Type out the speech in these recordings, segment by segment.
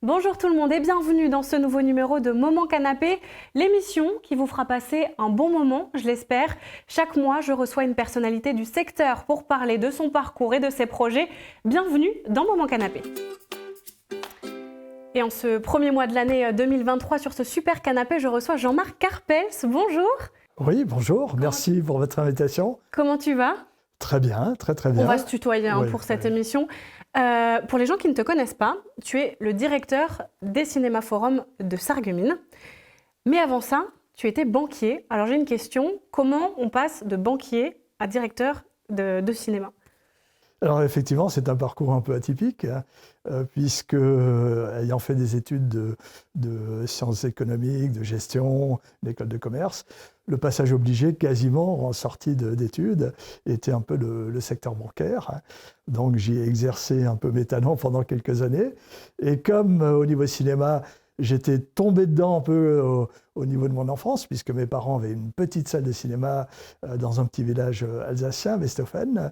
Bonjour tout le monde et bienvenue dans ce nouveau numéro de Moment Canapé, l'émission qui vous fera passer un bon moment, je l'espère. Chaque mois, je reçois une personnalité du secteur pour parler de son parcours et de ses projets. Bienvenue dans Moment Canapé. Et en ce premier mois de l'année 2023, sur ce super canapé, je reçois Jean-Marc Carpels. Bonjour. Oui, bonjour, merci pour votre invitation. Comment tu vas ? Très bien, très bien. On va se tutoyer pour cette émission. Pour les gens qui ne te connaissent pas, tu es le directeur des Cinéma Forum de Sarreguemines. Mais avant ça, tu étais banquier. Alors j'ai une question, comment on passe de banquier à directeur de cinéma ? Alors effectivement, c'est un parcours un peu atypique, puisque ayant fait des études de sciences économiques, de gestion, d'école de commerce, le passage obligé quasiment en sortie d'études était un peu le secteur bancaire. Donc j'y ai exercé un peu mes talents pendant quelques années. Et comme au niveau cinéma, j'étais tombé dedans un peu au niveau de mon enfance, puisque mes parents avaient une petite salle de cinéma dans un petit village alsacien, Westhofen.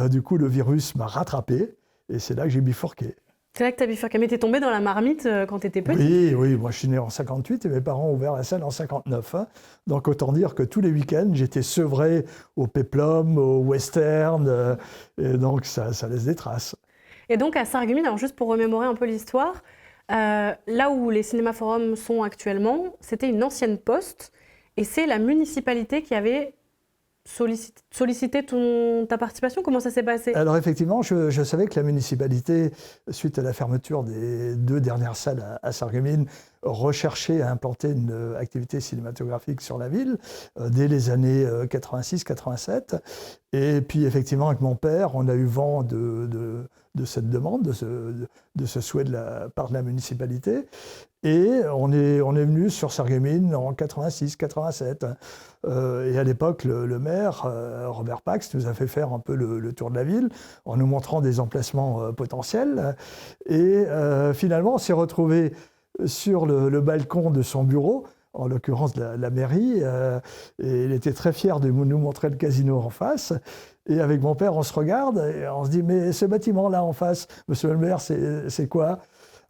Du coup, le virus m'a rattrapé et c'est là que j'ai bifurqué. C'est là que tu as bifurqué, mais tu es tombé dans la marmite quand tu étais petit. Oui, moi je suis né en 58 et mes parents ont ouvert la salle en 59. Donc autant dire que tous les week-ends, j'étais sevré au péplum, au western, et donc ça laisse des traces. Et donc à Sarreguemines, alors juste pour remémorer un peu l'histoire, là où les Cinéma Forums sont actuellement, c'était une ancienne poste et c'est la municipalité qui avait sollicité ta participation. Comment ça s'est passé ? Alors effectivement, je savais que la municipalité, suite à la fermeture des 2 dernières salles à Sarreguemines, recherchait à implanter une activité cinématographique sur la ville dès les années 86-87. Et puis effectivement, avec mon père, on a eu vent de cette demande, de ce souhait de la part de la municipalité. Et on est venu sur Sarreguemines en 86-87. Et à l'époque, le maire, Robert Pax, nous a fait faire un peu le tour de la ville en nous montrant des emplacements potentiels. Et finalement, on s'est retrouvé sur le balcon de son bureau, en l'occurrence de la mairie. Et il était très fier de nous montrer le casino en face. Et avec mon père, on se regarde et on se dit « Mais ce bâtiment-là en face, monsieur le maire, c'est quoi ?»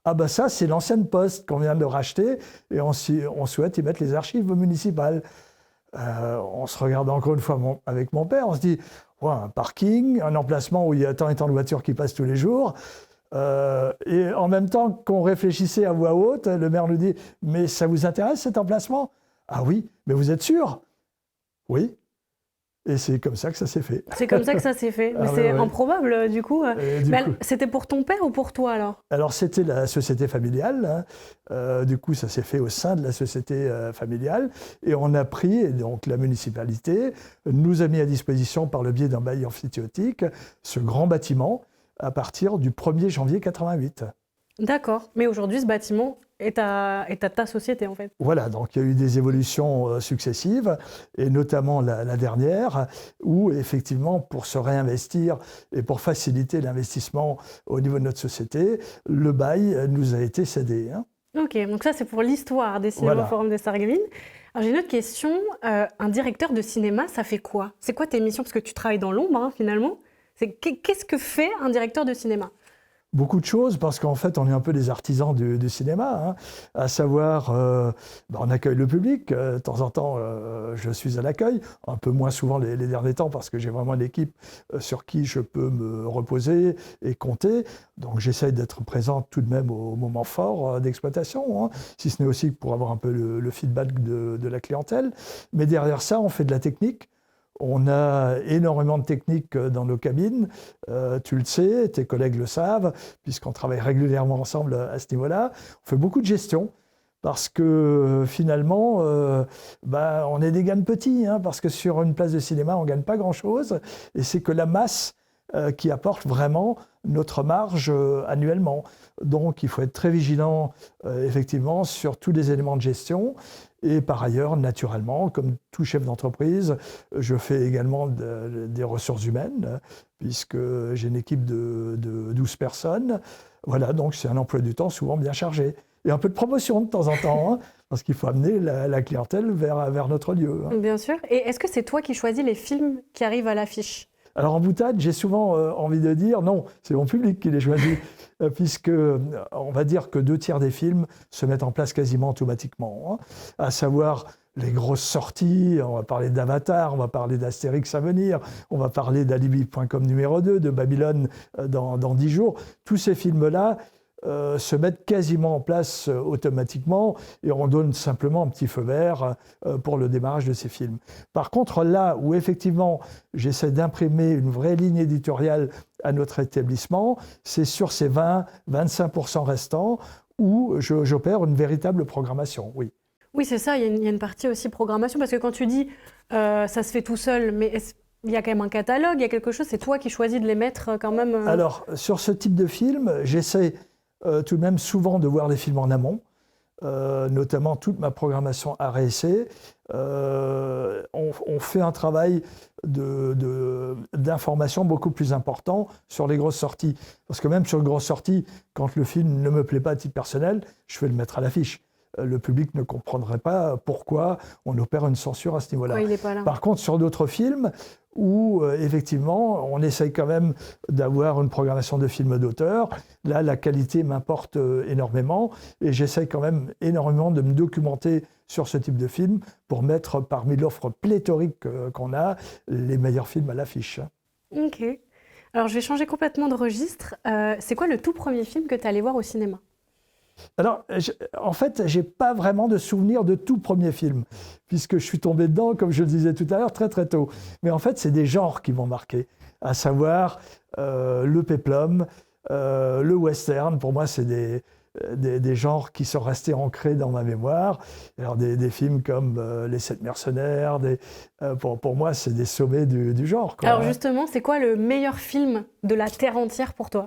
Ah ben ça, c'est l'ancienne poste qu'on vient de racheter et on souhaite y mettre les archives municipales. On se regarde encore une fois avec mon père, on se dit ouais, un parking, un emplacement où il y a tant et tant de voitures qui passent tous les jours. Et en même temps qu'on réfléchissait à voix haute, le maire nous dit « Mais ça vous intéresse cet emplacement ?»« Ah oui, mais vous êtes sûr ?»« Oui. » Et c'est comme ça que ça s'est fait. C'est comme ça que ça s'est fait. Mais c'est improbable, du coup. C'était pour ton père ou pour toi, alors ? Alors, c'était la société familiale. Du coup, ça s'est fait au sein de la société familiale. Et on a pris, et donc la municipalité nous a mis à disposition, par le biais d'un bail amphithéotique, ce grand bâtiment à partir du 1er janvier 88. D'accord. Mais aujourd'hui, ce bâtiment est à ta société, en fait. Voilà, donc il y a eu des évolutions successives, et notamment la dernière, où effectivement, pour se réinvestir et pour faciliter l'investissement au niveau de notre société, le bail nous a été cédé. Ok, donc ça c'est pour l'histoire des Cinéma Forum de Sarreguemines. Alors j'ai une autre question, un directeur de cinéma, ça fait quoi ? C'est quoi tes missions ? Parce que tu travailles dans l'ombre, finalement. Qu'est-ce que fait un directeur de cinéma ? Beaucoup de choses, parce qu'en fait, on est un peu des artisans du cinéma, à savoir, on accueille le public, de temps en temps, je suis à l'accueil, un peu moins souvent les derniers temps, parce que j'ai vraiment une équipe sur qui je peux me reposer et compter, donc j'essaye d'être présent tout de même au moment fort d'exploitation, si ce n'est aussi pour avoir un peu le feedback de la clientèle, mais derrière ça, on fait de la technique. On a énormément de techniques dans nos cabines, tu le sais, tes collègues le savent, puisqu'on travaille régulièrement ensemble à ce niveau-là. On fait beaucoup de gestion, parce que finalement, on est des gains petits, parce que sur une place de cinéma, on ne gagne pas grand-chose, et c'est que la masse qui apporte vraiment notre marge annuellement. Donc il faut être très vigilant, effectivement, sur tous les éléments de gestion. Et par ailleurs, naturellement, comme tout chef d'entreprise, je fais également des ressources humaines, puisque j'ai une équipe de 12 personnes. Voilà, donc c'est un emploi du temps souvent bien chargé. Et un peu de promotion de temps en temps, parce qu'il faut amener la clientèle vers notre lieu. Bien sûr. Et est-ce que c'est toi qui choisis les films qui arrivent à l'affiche ? Alors en boutade, j'ai souvent envie de dire non, c'est mon public qui les choisit, puisque on va dire que 2/3 des films se mettent en place quasiment automatiquement, hein, à savoir les grosses sorties, on va parler d'Avatar, on va parler d'Astérix à venir, on va parler d'Alibi.com numéro 2, de Babylone dans 10 jours. Tous ces films-là se mettent quasiment en place automatiquement et on donne simplement un petit feu vert pour le démarrage de ces films. Par contre, là où effectivement j'essaie d'imprimer une vraie ligne éditoriale à notre établissement, c'est sur ces 20-25% restants où j'opère une véritable programmation, oui. Oui, c'est ça, il y a une partie aussi programmation, parce que quand tu dis ça se fait tout seul, mais il y a quand même un catalogue, il y a quelque chose, c'est toi qui choisis de les mettre quand même Alors, sur ce type de film, j'essaie tout de même souvent de voir les films en amont, notamment toute ma programmation art et essai. On fait un travail d'information beaucoup plus important sur les grosses sorties. Parce que même sur une grosse sortie, quand le film ne me plaît pas à titre personnel, je vais le mettre à l'affiche. Le public ne comprendrait pas pourquoi on opère une censure à ce niveau-là. Ouais, il n'est pas là. Par contre, sur d'autres films, où effectivement, on essaye quand même d'avoir une programmation de films d'auteur. Là, la qualité m'importe énormément et j'essaye quand même énormément de me documenter sur ce type de film pour mettre parmi l'offre pléthorique qu'on a les meilleurs films à l'affiche. Ok. Alors, je vais changer complètement de registre. C'est quoi le tout premier film que tu es allé voir au cinéma ? Alors, en fait, je n'ai pas vraiment de souvenir de tout premier film, puisque je suis tombé dedans, comme je le disais tout à l'heure, très très tôt. Mais en fait, c'est des genres qui m'ont marqué, à savoir le péplum, le western. Pour moi, c'est des genres qui sont restés ancrés dans ma mémoire. Alors, des films comme Les Sept Mercenaires, pour moi, c'est des sommets du genre, quoi. Alors justement, c'est quoi le meilleur film de la Terre entière pour toi ?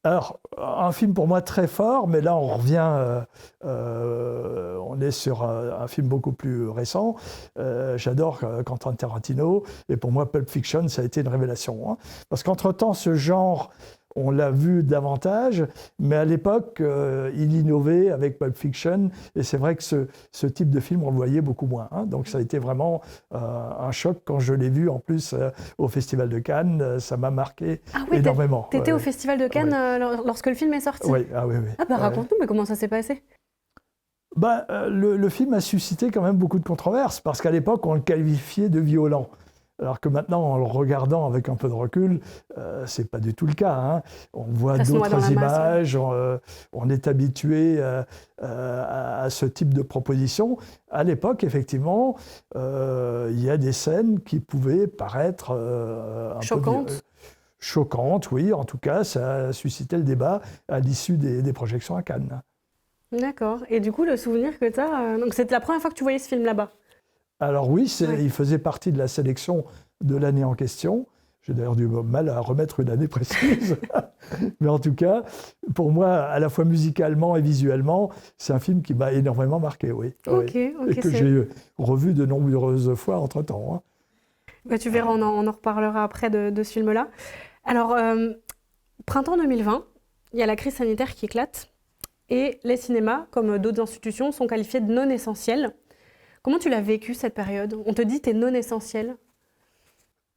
Alors, un film pour moi très fort, mais là on revient, on est sur un film beaucoup plus récent. J'adore Quentin Tarantino, et pour moi Pulp Fiction, ça a été une révélation, hein. Parce qu'entre-temps, ce genre, on l'a vu davantage, mais à l'époque, il innovait avec Pulp Fiction, et c'est vrai que ce type de film, on le voyait beaucoup moins, hein. Donc ça a été vraiment un choc quand je l'ai vu, en plus, au Festival de Cannes, ça m'a marqué énormément. Tu étais au Festival de Cannes lorsque le film est sorti ? Oui, oui. Ah bah raconte-nous, mais comment ça s'est passé ? Le film a suscité quand même beaucoup de controverses, parce qu'à l'époque, on le qualifiait de violent. Alors que maintenant, en le regardant avec un peu de recul, c'est pas du tout le cas, hein. On voit d'autres images, on est habitué à ce type de proposition. À l'époque, effectivement, il y a des scènes qui pouvaient paraître un choquantes. peu choquantes, oui. En tout cas, ça a suscité le débat à l'issue des projections à Cannes. D'accord. Et du coup, le souvenir que tu as, donc c'était la première fois que tu voyais ce film là-bas ? Alors oui, il faisait partie de la sélection de l'année en question. J'ai d'ailleurs du mal à remettre une année précise. Mais en tout cas, pour moi, à la fois musicalement et visuellement, c'est un film qui m'a énormément marqué, oui. Ok, et que j'ai revu de nombreuses fois entre-temps, hein. Bah, tu verras, on en reparlera après de ce film-là. Alors, printemps 2020, il y a la crise sanitaire qui éclate et les cinémas, comme d'autres institutions, sont qualifiés de non essentiels. Comment tu l'as vécu cette période ? On te dit que tu es non essentiel.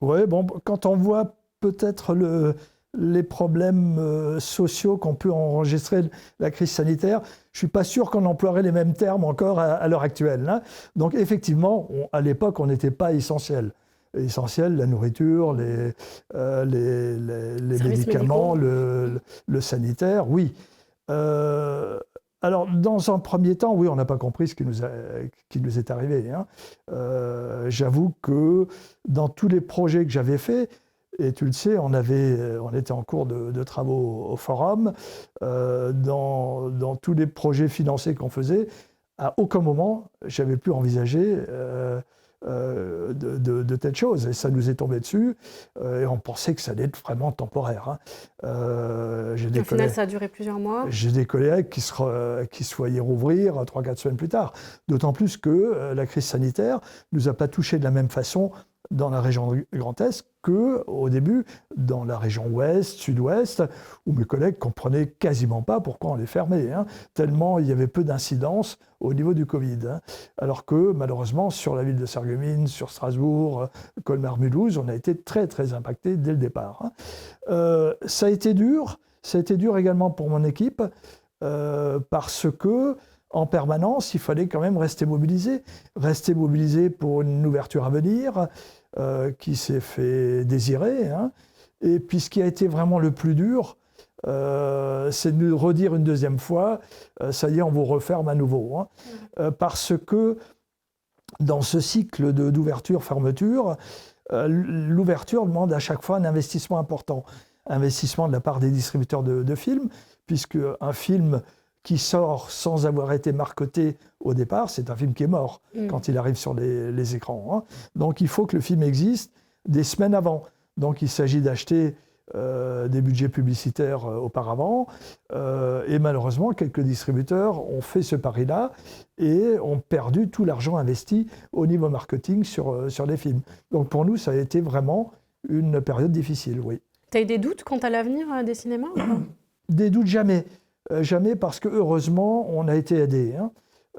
Oui, bon, quand on voit peut-être les problèmes sociaux qu'on peut enregistrer la crise sanitaire, je ne suis pas sûr qu'on emploierait les mêmes termes encore à l'heure actuelle, hein. Donc effectivement, à l'époque, on n'était pas essentiel. Essentiel, la nourriture, les médicaments, le sanitaire, oui. Alors, dans un premier temps, oui, on n'a pas compris ce qui nous est arrivé, hein. J'avoue que dans tous les projets que j'avais faits, et tu le sais, on était en cours de travaux au Forum, dans tous les projets financés qu'on faisait, à aucun moment, j'avais pu envisager de telles choses. Et ça nous est tombé dessus, et on pensait que ça allait être vraiment temporaire, hein. Au final, ça a duré plusieurs mois. J'ai des collègues qui se voyaient rouvrir 3-4 semaines plus tard. D'autant plus que la crise sanitaire ne nous a pas touchés de la même façon dans la région Grand Est qu'au début dans la région Ouest, Sud-Ouest, où mes collègues ne comprenaient quasiment pas pourquoi on les fermait, tellement il y avait peu d'incidence au niveau du Covid. Alors que malheureusement, sur la ville de Sarreguemines, sur Strasbourg, Colmar-Mulhouse, on a été très très impacté dès le départ. Ça a été dur également pour mon équipe, parce que en permanence, il fallait quand même rester mobilisé pour une ouverture à venir qui s'est fait désirer. Et puis ce qui a été vraiment le plus dur, c'est de nous redire une deuxième fois, ça y est, on vous referme à nouveau. Parce que dans ce cycle d'ouverture-fermeture, l'ouverture demande à chaque fois un investissement important. Investissement de la part des distributeurs de films, puisque un film qui sort sans avoir été marketé au départ, c'est un film qui est mort quand il arrive sur les écrans. Donc il faut que le film existe des semaines avant. Donc il s'agit d'acheter des budgets publicitaires auparavant. Et malheureusement, quelques distributeurs ont fait ce pari-là et ont perdu tout l'argent investi au niveau marketing sur les films. Donc pour nous, ça a été vraiment une période difficile, oui. Tu as eu des doutes quant à l'avenir des cinémas ou pas ? Des doutes, jamais. Jamais, parce que heureusement, on a été aidés.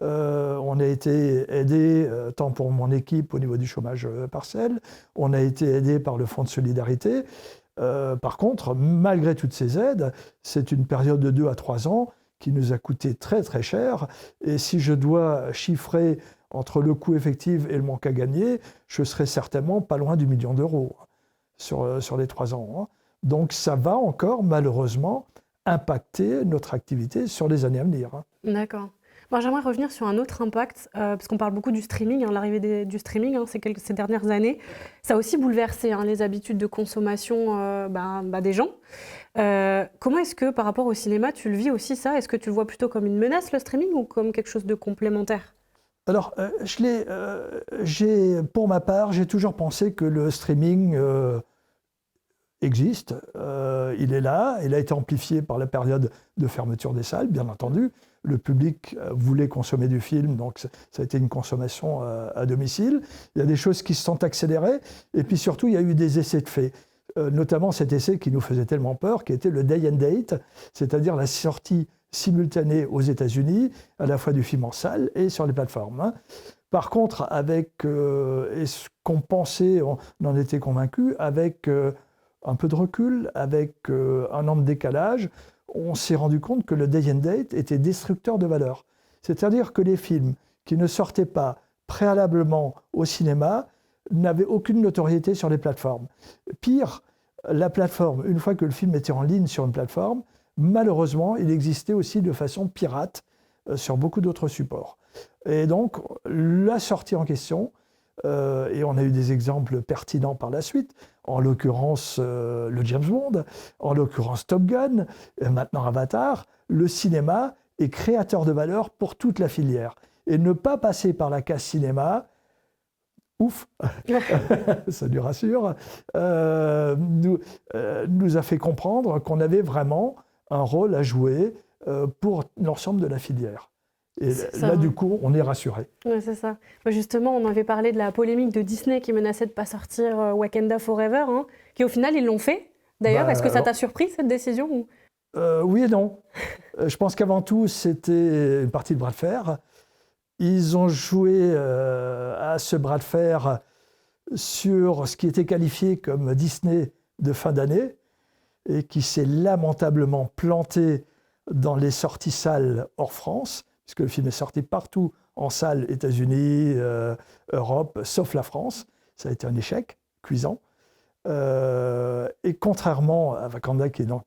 On a été aidés tant pour mon équipe au niveau du chômage partiel, on a été aidés par le Fonds de solidarité. Par contre, malgré toutes ces aides, c'est une période de 2 à 3 ans qui nous a coûté très très cher. Et si je dois chiffrer entre le coût effectif et le manque à gagner, je serai certainement pas loin du million d'euros sur les 3 ans. Donc ça va encore, malheureusement, impacter notre activité sur les années à venir. D'accord. Bon, j'aimerais revenir sur un autre impact, parce qu'on parle beaucoup du streaming, l'arrivée du streaming ces dernières années. Ça a aussi bouleversé les habitudes de consommation des gens. Comment est-ce que, par rapport au cinéma, tu le vis aussi ça ? Est-ce que tu le vois plutôt comme une menace, le streaming, ou comme quelque chose de complémentaire ? Alors, pour ma part, j'ai toujours pensé que le streaming existe, il est là, il a été amplifié par la période de fermeture des salles, bien entendu. Le public voulait consommer du film, donc ça a été une consommation à domicile. Il y a des choses qui se sont accélérées, et puis surtout, il y a eu des essais de fait, notamment cet essai qui nous faisait tellement peur, qui était le day and date, c'est-à-dire la sortie simultanée aux États-Unis, à la fois du film en salle et sur les plateformes. Par contre, avec et ce qu'on pensait, on en était convaincus, avec un peu de recul, avec un an de décalage, on s'est rendu compte que le day and date était destructeur de valeur. C'est-à-dire que les films qui ne sortaient pas préalablement au cinéma n'avaient aucune notoriété sur les plateformes. Pire, la plateforme, une fois que le film était en ligne sur une plateforme, malheureusement, il existait aussi de façon pirate sur beaucoup d'autres supports. Et donc, la sortie en question, et on a eu des exemples pertinents par la suite, en l'occurrence le James Bond, en l'occurrence Top Gun, et maintenant Avatar, le cinéma est créateur de valeur pour toute la filière. Et ne pas passer par la case cinéma, ouf, ça nous rassure, nous a fait comprendre qu'on avait vraiment un rôle à jouer pour l'ensemble de la filière. Et là, du coup, on est rassuré. Oui, c'est ça. Justement, on avait parlé de la polémique de Disney qui menaçait de ne pas sortir Wakanda Forever, qui au final, ils l'ont fait. D'ailleurs, est-ce que ça t'a surpris, cette décision ou... Oui et non. Je pense qu'avant tout, c'était une partie de bras de fer. Ils ont joué à ce bras de fer sur ce qui était qualifié comme Disney de fin d'année et qui s'est lamentablement planté dans les sorties salles hors France, puisque le film est sorti partout en salle, États-Unis, Europe, sauf la France. Ça a été un échec cuisant. Et contrairement à Wakanda, qui est donc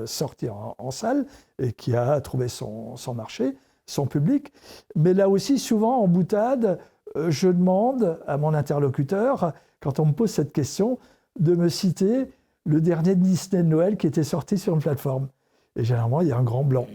sorti en salle et qui a trouvé son marché, son public, mais là aussi, souvent en boutade, je demande à mon interlocuteur, quand on me pose cette question, de me citer le dernier Disney de Noël qui était sorti sur une plateforme. Et généralement, il y a un grand blanc.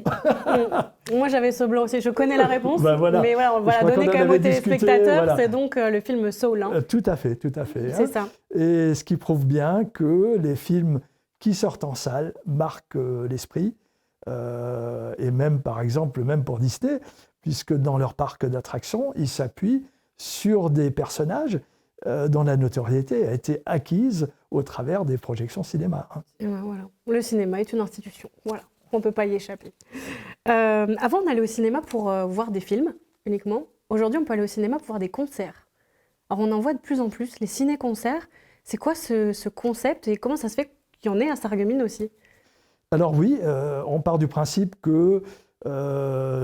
Moi, j'avais ce blanc aussi. Je connais la réponse, voilà. Mais voilà, on va la donner quand même aux téléspectateurs. Voilà. C'est donc le film Soul. Tout à fait, tout à fait. C'est ça. Et ce qui prouve bien que les films qui sortent en salle marquent l'esprit. Et même, par exemple, même pour Disney, puisque dans leur parc d'attractions, ils s'appuient sur des personnages dont la notoriété a été acquise au travers des projections cinéma. Et ben voilà. Le cinéma est une institution, voilà. On ne peut pas y échapper. Avant, on allait au cinéma pour voir des films uniquement. Aujourd'hui, on peut aller au cinéma pour voir des concerts. Alors, on en voit de plus en plus, les ciné-concerts. C'est quoi ce concept et comment ça se fait qu'il y en ait à Sarreguemines aussi? Alors oui, on part du principe que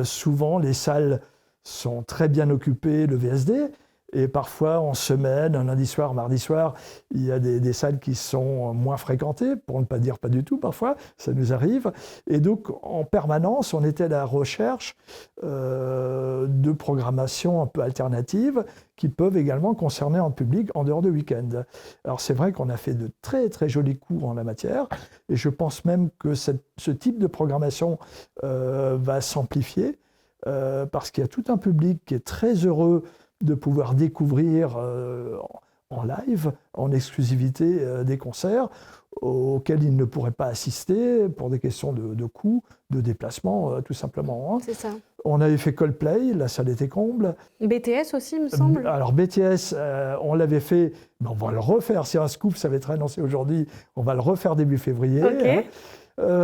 souvent les salles sont très bien occupées, le VSD, et parfois en semaine, un lundi soir, mardi soir, il y a des salles qui sont moins fréquentées, pour ne pas dire pas du tout parfois, ça nous arrive. Et donc en permanence, on était à la recherche de programmation un peu alternative qui peuvent également concerner un public en dehors de week-end. Alors c'est vrai qu'on a fait de très très jolis coups en la matière, et je pense même que ce type de programmation va s'amplifier, parce qu'il y a tout un public qui est très heureux de pouvoir découvrir en live, en exclusivité, des concerts auxquels ils ne pourraient pas assister pour des questions de coûts, de déplacement, tout simplement. C'est ça. On avait fait Coldplay, la salle était comble. BTS aussi, il me semble. Alors BTS, on l'avait fait, mais on va le refaire. C'est un scoop, ça va être annoncé aujourd'hui. On va le refaire début février. Okay.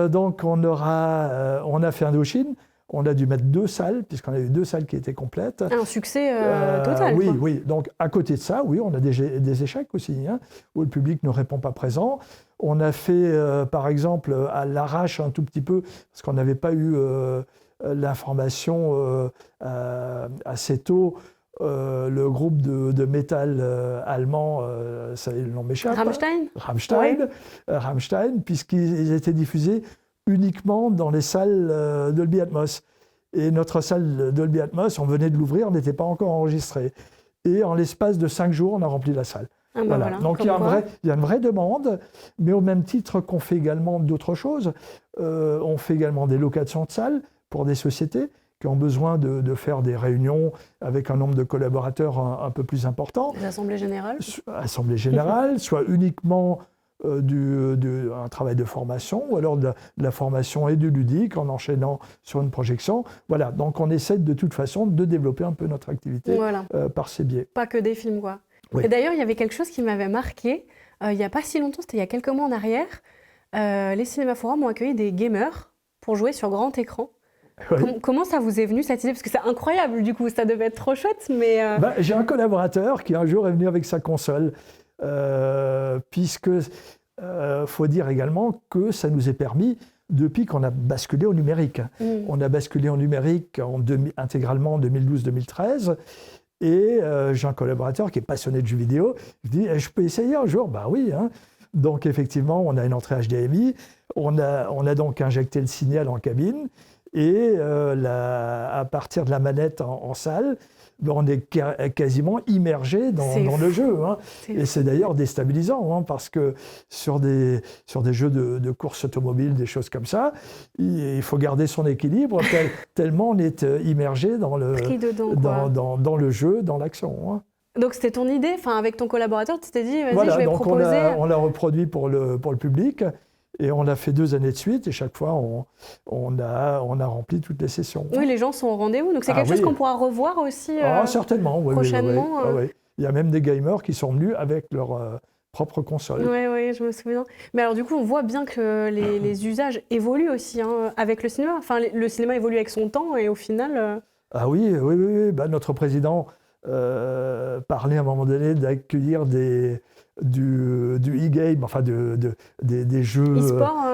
Donc on a fait Indochine. On a dû mettre 2 salles, puisqu'on a eu 2 salles qui étaient complètes. Un succès total. Oui, quoi. oui. Donc, à côté de ça, oui, on a des échecs aussi, où le public ne répond pas présent. On a fait, par exemple, à l'arrache un tout petit peu, parce qu'on n'avait pas eu l'information assez tôt. Le groupe de métal allemand, ça, le nom m'échappe. Rammstein, puisqu'ils étaient diffusés uniquement dans les salles Dolby Atmos. Et notre salle Dolby Atmos, on venait de l'ouvrir, on n'était pas encore enregistré. Et en l'espace de 5 jours, on a rempli la salle. Ah ben voilà. Donc il y a une vraie demande, mais au même titre qu'on fait également d'autres choses, on fait également des locations de salles pour des sociétés qui ont besoin de faire des réunions avec un nombre de collaborateurs un peu plus important. Des assemblées générales. Assemblées générales, soit uniquement un travail de formation, ou alors de la formation et du ludique en enchaînant sur une projection. Voilà, donc on essaie de toute façon de développer un peu notre activité par ces biais. Pas que des films, quoi. Oui. Et d'ailleurs, il y avait quelque chose qui m'avait marqué, il n'y a pas si longtemps, c'était il y a quelques mois en arrière, les Cinéma Forum ont accueilli des gamers pour jouer sur grand écran. Oui. Comment ça vous est venu cette idée? Parce que c'est incroyable, du coup, ça devait être trop chouette, mais... J'ai un collaborateur qui un jour est venu avec sa console. Puisque faut dire également que ça nous est permis depuis qu'on a basculé au numérique. On a basculé au numérique intégralement en 2012-2013, et j'ai un collaborateur qui est passionné de jeux vidéo. Il dit je peux essayer un jour? Ben oui. Donc effectivement, on a une entrée HDMI, on a donc injecté le signal en cabine, et à partir de la manette en salle, on est quasiment immergé dans le jeu. Et c'est d'ailleurs déstabilisant, parce que sur des jeux de course automobile, des choses comme ça, il faut garder son équilibre tellement on est immergé dans le jeu, dans l'action. Donc c'était ton idée, avec ton collaborateur, tu t'es dit, vas-y, voilà, je vais donc proposer... on l'a reproduit pour le public. Et on l'a fait 2 années de suite, et chaque fois, on a rempli toutes les sessions. Oui, les gens sont au rendez-vous, donc c'est quelque chose qu'on pourra revoir aussi certainement, prochainement. Oui. Il y a même des gamers qui sont venus avec leur propre console. Oui, je me souviens. Mais alors du coup, on voit bien que les usages évoluent aussi avec le cinéma. Le cinéma évolue avec son temps, et au final... Ah oui. Notre président parlait à un moment donné d'accueillir du e-game, des jeux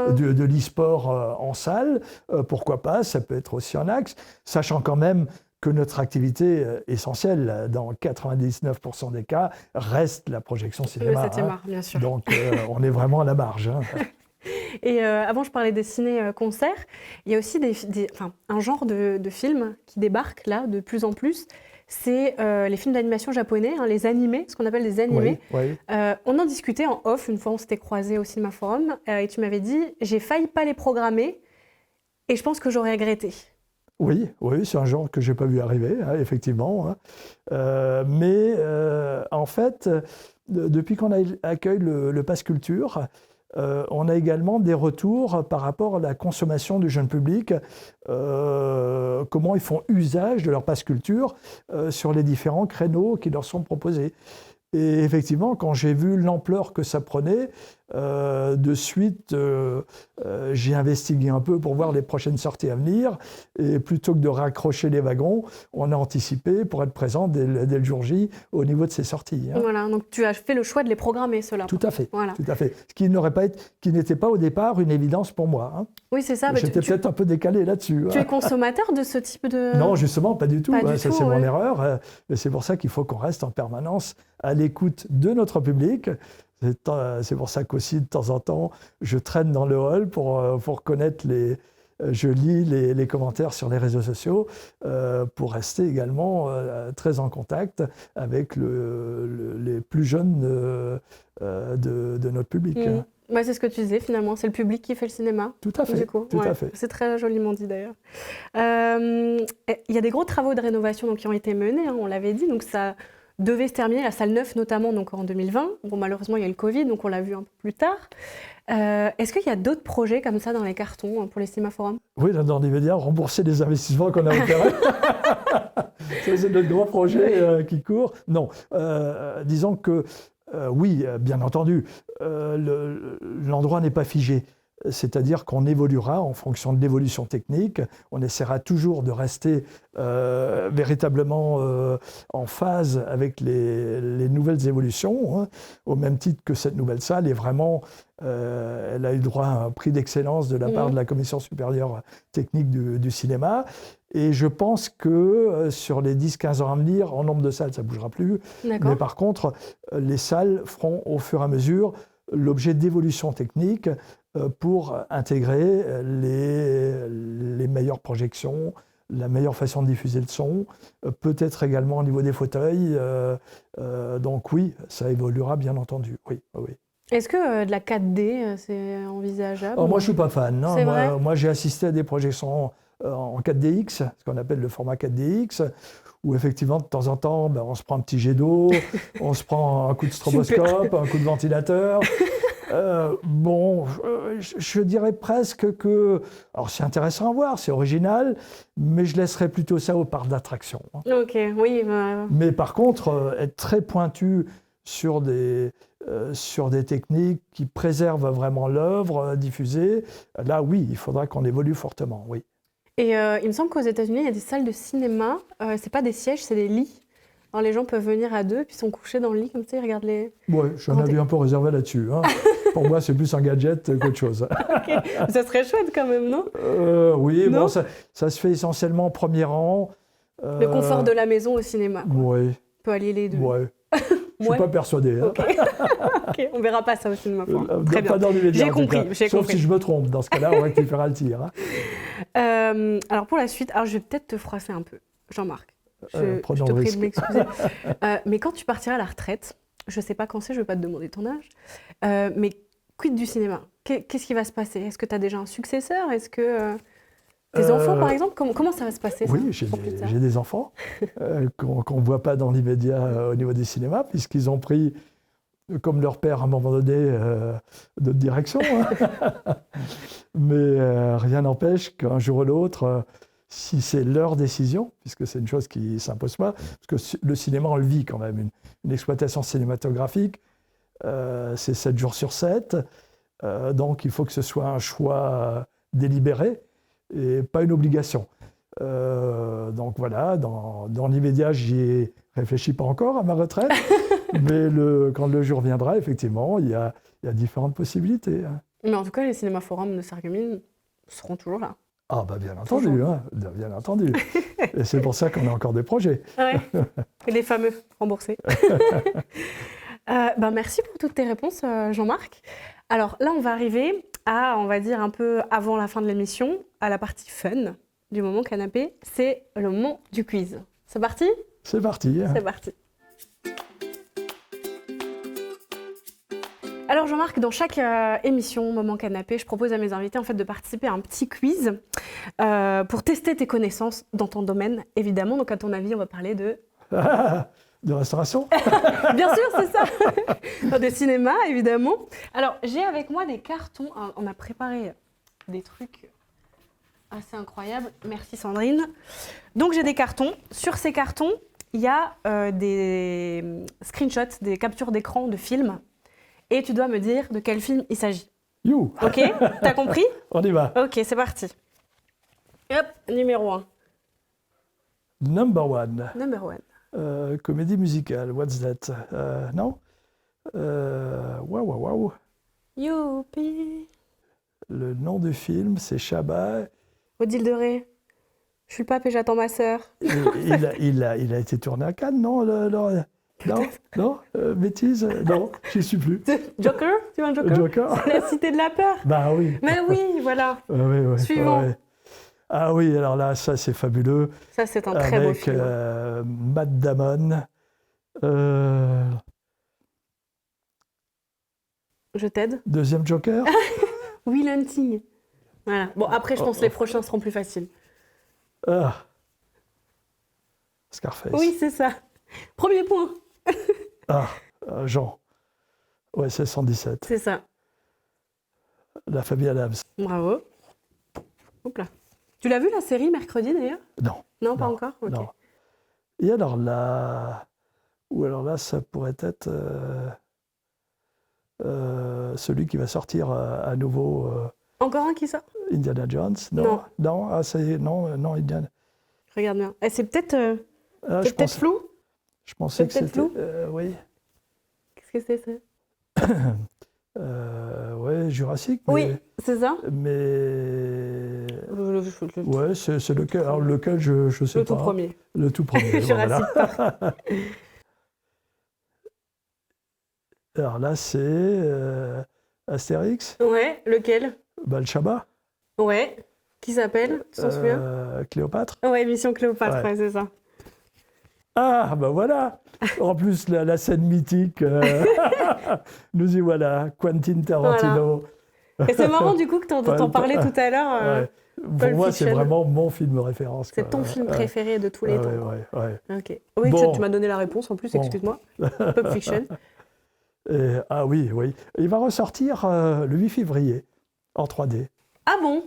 de l'e-sport en salle. Pourquoi pas, ça peut être aussi un axe, sachant quand même que notre activité essentielle, dans 99% des cas, reste la projection cinéma. Le 7e art, bien sûr. Donc on est vraiment à la marge. Et avant, je parlais des ciné-concerts. Il y a aussi un genre de film qui débarque là de plus en plus. C'est les films d'animation japonais, les animés, ce qu'on appelle des animés. Oui. On en discutait en off, une fois on s'était croisés au Cinéma Forum, et tu m'avais dit « j'ai failli pas les programmer, et je pense que j'aurais regretté ». Oui, c'est un genre que je n'ai pas vu arriver, effectivement. Mais en fait, depuis qu'on accueille le Pass Culture, on a également des retours par rapport à la consommation du jeune public, comment ils font usage de leur Pass Culture sur les différents créneaux qui leur sont proposés. Et effectivement, quand j'ai vu l'ampleur que ça prenait, de suite, j'ai investigué un peu pour voir les prochaines sorties à venir. Et plutôt que de raccrocher les wagons, on a anticipé pour être présent dès le jour J au niveau de ces sorties. Voilà, donc tu as fait le choix de les programmer, ceux-là. Tout à fait, voilà. Tout à fait. Ce qui n'était pas au départ une évidence pour moi. Oui, c'est ça. J'étais peut-être un peu décalé là-dessus. Tu es consommateur de ce type de... Non, justement, pas du tout. Ça, c'est mon ouais. erreur. Et c'est pour ça qu'il faut qu'on reste en permanence à l'écoute de notre public. C'est pour ça qu'aussi, de temps en temps, je traîne dans le hall pour connaître je lis les commentaires sur les réseaux sociaux pour rester également très en contact avec les plus jeunes de notre public. Bah, c'est ce que tu disais, finalement, c'est le public qui fait le cinéma. Tout à fait, tout à fait. C'est très joliment dit, d'ailleurs. Il y a des gros travaux de rénovation qui ont été menés, on l'avait dit, donc ça devait se terminer, la salle 9 notamment, donc en 2020. Bon, malheureusement, il y a eu le Covid, donc on l'a vu un peu plus tard. Est-ce qu'il y a d'autres projets comme ça dans les cartons pour les cinéma-forums? Oui, dans l'immédiat, rembourser les investissements qu'on a opérés. C'est notre gros projet qui court. Non, disons que oui, bien entendu, l'endroit n'est pas figé. C'est-à-dire qu'on évoluera en fonction de l'évolution technique. On essaiera toujours de rester véritablement en phase avec les nouvelles évolutions, au même titre que cette nouvelle salle est vraiment... elle a eu droit à un prix d'excellence de la part de la Commission supérieure technique du cinéma. Et je pense que sur les 10-15 ans à venir, en nombre de salles, ça ne bougera plus. Mais par contre, les salles feront au fur et à mesure l'objet d'évolutions techniques pour intégrer les meilleures projections, la meilleure façon de diffuser le son, peut-être également au niveau des fauteuils. Donc oui, ça évoluera bien entendu. Oui. Est-ce que de la 4D, c'est envisageable? Moi, je ne suis pas fan. Non. C'est vrai ? Moi, j'ai assisté à des projections en 4DX, ce qu'on appelle le format 4DX, où effectivement, de temps en temps, on se prend un petit jet d'eau, on se prend un coup de stroboscope, un coup de ventilateur. Je dirais presque que... Alors, c'est intéressant à voir, c'est original, mais je laisserais plutôt ça au parc d'attractions. Ok, oui. Mais par contre, être très pointu sur des techniques qui préservent vraiment l'œuvre diffusée, là, oui, il faudra qu'on évolue fortement, oui. Et il me semble qu'aux États-Unis, il y a des salles de cinéma, c'est pas des sièges, c'est des lits. Alors les gens peuvent venir à deux, puis sont couchés dans le lit, comme ça, ils regardent les... Oui, j'en avais un peu réservé là-dessus. Pour moi, c'est plus un gadget qu'autre chose. Okay. Ça serait chouette quand même, non? Oui, non, ça se fait essentiellement en premier rang. Le confort de la maison au cinéma. Oui. On peut allier les deux. Oui. Je ne suis pas persuadé. Ok, on ne verra pas ça au cinéma. Très bien. Pas dans l'immédiat. J'ai compris. Sauf si je me trompe. Dans ce cas-là, on rectifiera le tir. Alors pour la suite, je vais peut-être te froisser un peu, Jean-Marc. Je te prie de m'excuser. Mais quand tu partiras à la retraite, je ne sais pas quand c'est, je ne vais pas te demander ton âge, mais quid du cinéma? Qu'est-ce qui va se passer? Est-ce que tu as déjà un successeur? Est-ce que tes enfants, par exemple, comment ça va se passer? Oui, j'ai des enfants qu'on ne voit pas dans l'immédiat au niveau des cinémas, puisqu'ils ont pris, comme leur père à un moment donné, d'autres directions. Mais rien n'empêche qu'un jour ou l'autre, si c'est leur décision, puisque c'est une chose qui ne s'impose pas, parce que le cinéma, on le vit quand même, une exploitation cinématographique, c'est 7 jours sur 7, donc il faut que ce soit un choix délibéré et pas une obligation. Donc voilà, dans l'immédiat, j'y ai réfléchi pas encore à ma retraite, mais quand le jour viendra, effectivement, il y a différentes possibilités. Mais en tout cas, les cinéma-forums de Sarreguemines seront toujours là. Ah bien entendu, bien entendu. Et c'est pour ça qu'on a encore des projets. Ouais. Les fameux remboursés. Merci pour toutes tes réponses, Jean-Marc. Alors là, on va arriver à, on va dire un peu avant la fin de l'émission, à la partie fun du Moment Canapé. C'est le moment du quiz. C'est parti? C'est parti. C'est parti. Alors Jean-Marc, dans chaque émission Moment Canapé, je propose à mes invités en fait de participer à un petit quiz pour tester tes connaissances dans ton domaine, évidemment. Donc à ton avis, on va parler de... De restauration. Bien sûr, c'est ça. De cinéma, évidemment. Alors, j'ai avec moi des cartons. On a préparé des trucs assez incroyables. Merci Sandrine. Donc, j'ai des cartons. Sur ces cartons, il y a des screenshots, des captures d'écran de films, et tu dois me dire de quel film il s'agit. You. Ok? T'as compris? On y va. Ok, c'est parti. Hop, numéro 1. Number one. Number 1. Comédie musicale. What's that? Non? Waouh. Youpi. Le nom du film, c'est Shabba. Odile de Ré. Je suis le pape et j'attends ma sœur. Il a été tourné à Cannes, non? Non? Bêtise? Non, je ne suis plus. Joker? Tu vois un Joker? Joker? C'est la cité de la peur. Bah oui. Mais oui, voilà. Oui. Suivant. Ouais. Ah oui, alors là, ça c'est fabuleux. Ça, c'est un très beau film. Avec Matt Damon. Je t'aide. Deuxième Joker. Will Hunting. Voilà. Bon, après, je pense que les prochains seront plus faciles. Scarface. Oui, c'est ça. Premier point. Jean. Ouais, c'est 117. C'est ça. La famille Adams. Bravo. Hop là. Tu l'as vu la série mercredi d'ailleurs? Non. Non, pas encore? Ok. Non. Et alors là, ça pourrait être celui qui va sortir à nouveau. Encore un qui sort? Indiana Jones? Non. Ah, ça y est, non, Indiana. Regarde bien. Et c'est peut-être Je peut-être flou? Je pensais que C'est peut-être c'était. Oui. Qu'est-ce que c'est ça? Ouais, Jurassic. Oui, c'est ça? Mais. Ouais, c'est lequel? Alors, lequel, je sais pas. Le tout premier. Le tout premier. Jurassic Park. Alors là, c'est Astérix. Ouais, lequel? Le Shabba. Ouais. Qui s'appelle? Tu t'en souviens? Cléopâtre. Ouais, Mission Cléopâtre, ouais, c'est ça. Ah, ben voilà. En plus, la scène mythique. Nous y voilà. Quentin Tarantino. Voilà. Et c'est marrant du coup que t'en parlais tout à l'heure. Ouais. Pour moi, c'est vraiment mon film référence. C'est ton film préféré de tous les temps. Ouais. Ok. Oui, bon. tu m'as donné la réponse en plus, excuse-moi. Pulp Fiction. Ah oui. Il va ressortir le 8 février en 3D. Ah bon?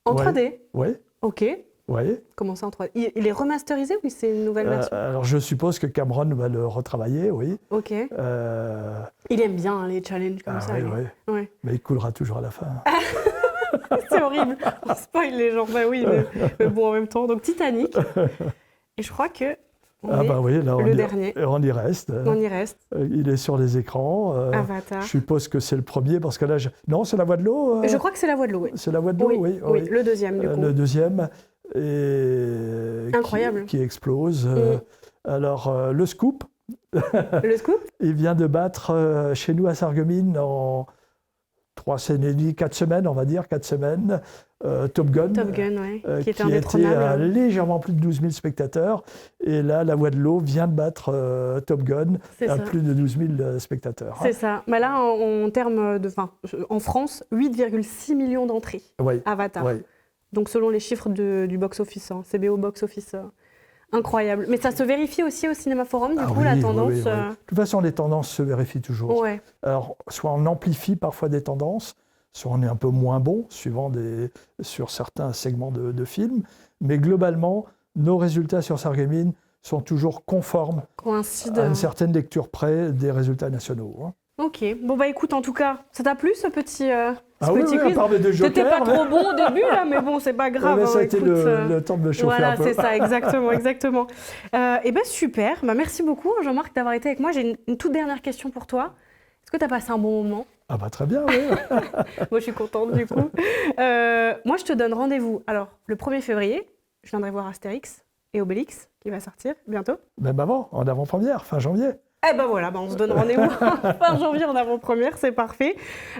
En 3D? Oui. Ok. Oui. Comment ça en 3D? Il est remasterisé ou c'est une nouvelle version? Alors je suppose que Cameron va le retravailler, oui. Ok. Il aime bien les challenges comme ça. Oui. Ouais. Mais il coulera toujours à la fin. C'est horrible. On spoil les gens. Bah oui, mais bon en même temps. Donc Titanic. Et je crois que le dernier. On y reste. On y reste. Il est sur les écrans. Avatar. Je suppose que c'est le premier parce que là, non, c'est La Voix de l'eau. Je crois que c'est La Voix de l'eau. Oui. C'est La Voix de l'eau, oui. Le deuxième du coup. Le deuxième. Et incroyable. Qui explose. Alors, le scoop. Le scoop. Il vient de battre chez nous à Sarreguemines en 4 semaines, on va dire, 4 semaines, Top Gun, qui était à légèrement plus de 12 000 spectateurs. Et là, La Voix de l'eau vient de battre Top Gun à plus de 12 000 spectateurs. C'est ça. Mais là, en termes en France, 8,6 millions d'entrées. Avatar. Oui. Donc selon les chiffres du box-office, CBO box-office, incroyable. Mais ça se vérifie aussi au Cinéma Forum, du coup, la tendance... Oui. De toute façon, les tendances se vérifient toujours. Ouais. Alors, soit on amplifie parfois des tendances, soit on est un peu moins bon, sur certains segments de films. Mais globalement, nos résultats sur Sarreguemines sont toujours conformes à une certaine lecture près des résultats nationaux. Ok. Bon, bah écoute, en tout cas, ça t'a plu ce petit quiz? À part mes 2 jokers. T'étais pas trop bon au début, là, mais bon, c'est pas grave. Ça a été le temps de me chauffer un peu. Voilà, c'est ça, exactement. Et ben super. Merci beaucoup, Jean-Marc, d'avoir été avec moi. J'ai une toute dernière question pour toi. Est-ce que tu as passé un bon moment? Ah bah très bien, oui. Moi, je suis contente, du coup. Moi, je te donne rendez-vous. Alors, le 1er février, je viendrai voir Astérix et Obélix, qui va sortir bientôt. Même avant, en avant-première, fin janvier. Eh ben voilà, on se donne rendez-vous fin janvier en avant-première, c'est parfait.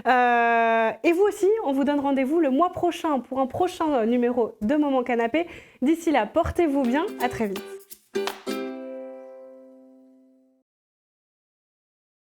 Et vous aussi, on vous donne rendez-vous le mois prochain pour un prochain numéro de Moment Canapé. D'ici là, portez-vous bien, à très vite.